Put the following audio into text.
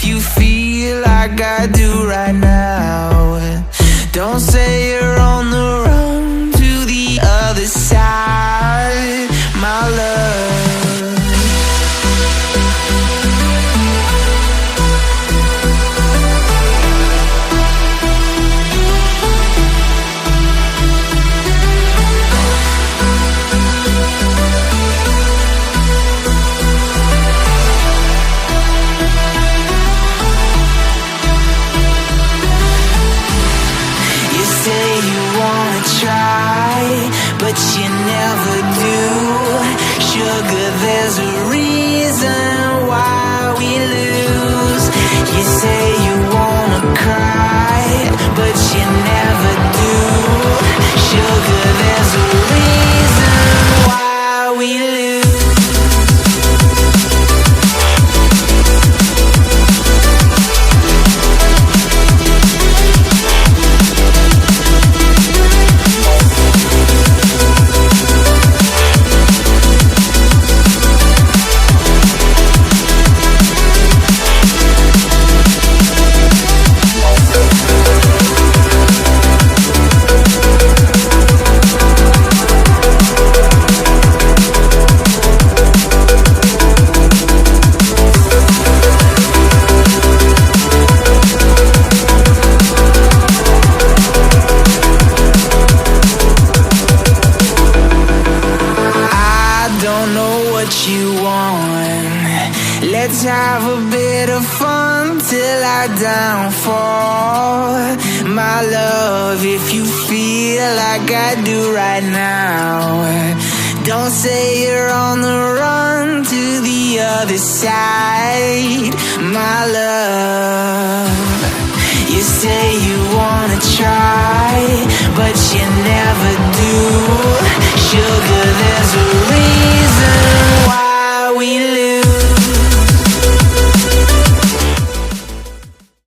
if you feel like I do right now. Don't say you're on the run to the other side, my love. But you never do. Sugar, there's a reason why we lose. You say you wanna cry, but you never do. Sugar, there's a reason why we lose. You want. Let's have a bit of fun till I downfall, my love. If you feel like I do right now, don't say you're on the run to the other side, my love. You say you wanna try, but you never do. Sugar, there's a reason